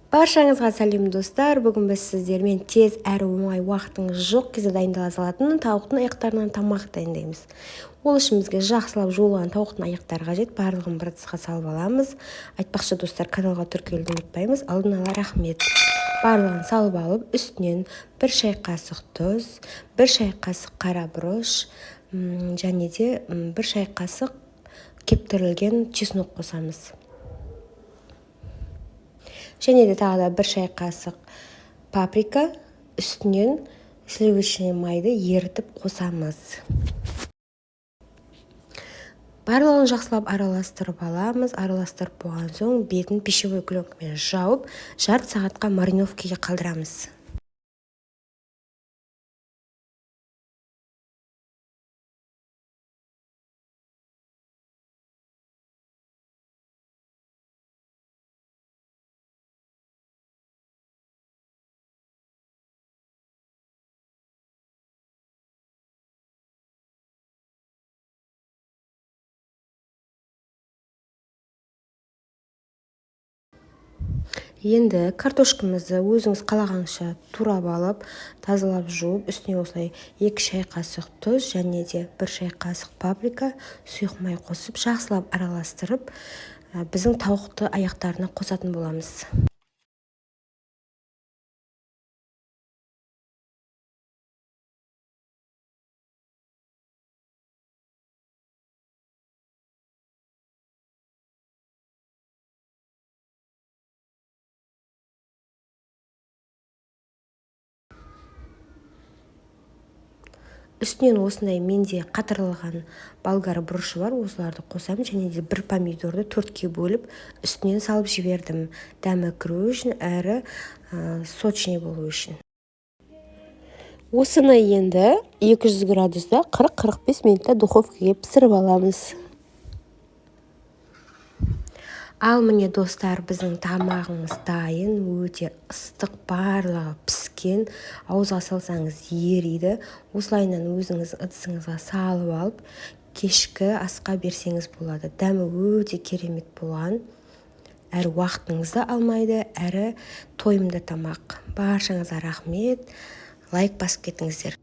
Баршаңызға сәлем достар. Бүгін біз сіздермен тез әрі оңай уақытыңыз жоқ кезде дайындала салатын тауықтың аяқтарынан тамақ дайындаймыз. Ол үшін бізге жақсылап жуылған тауықтың аяқтары қажет. Барлығын бір ыдысқа салып аламыз. Айтпақшы достар, каналға тіркелуді ұмытпаймыз. Алдын ала рахмет. Барлығын салып алып, үстінен 1 шай қасық тұз, 1 шай қасық қара бұрыш, және де 1 шай қасық кептірілген чеснок қосамыз. Және де тағы да 1 шай қасық паприка, үстінен сливочный майды ерітіп қосамыз. Барлығын жақсылап араластырып аламыз. Араластырып болған соң бетін пищевой пленкамен жауып, жарты сағатқа мариновкаға қалдырамыз. Енді картошкамызды өзіңіз қалағанша турап алып, тазалап жуып, үстіне осылай 2 шай қасық тұз және де 1 шай қасық паприка, сұйық май қосып, жақсылап араластырып, біздің тауықты аяқтарына қосатын боламыз. Үстінен осындай менде қатырылған болгар бұрышы бар, осыларды қосам, және де 1 помидорды 4-ке бөліп, үстінен салып жібердім. Дәмі кіру үшін, әрі сочный болу үшін. Осыны енді 200 градуста 40-45 минутта духовкаға пісіріп аламыз. Ал міне достар, біздің тамағымыз дайын, өте ыстық, барлығы піскен, ауызға салсаңыз ериді. Осылайынан өзіңіз ыдысыңызға салып алып, кешкі асқа берсеңіз болады. Дәмі өте керемет болған, әрі уақытыңызды алмайды, әрі тойымды тамақ. Баршаңызға рахмет, лайк басып кетіңіздер.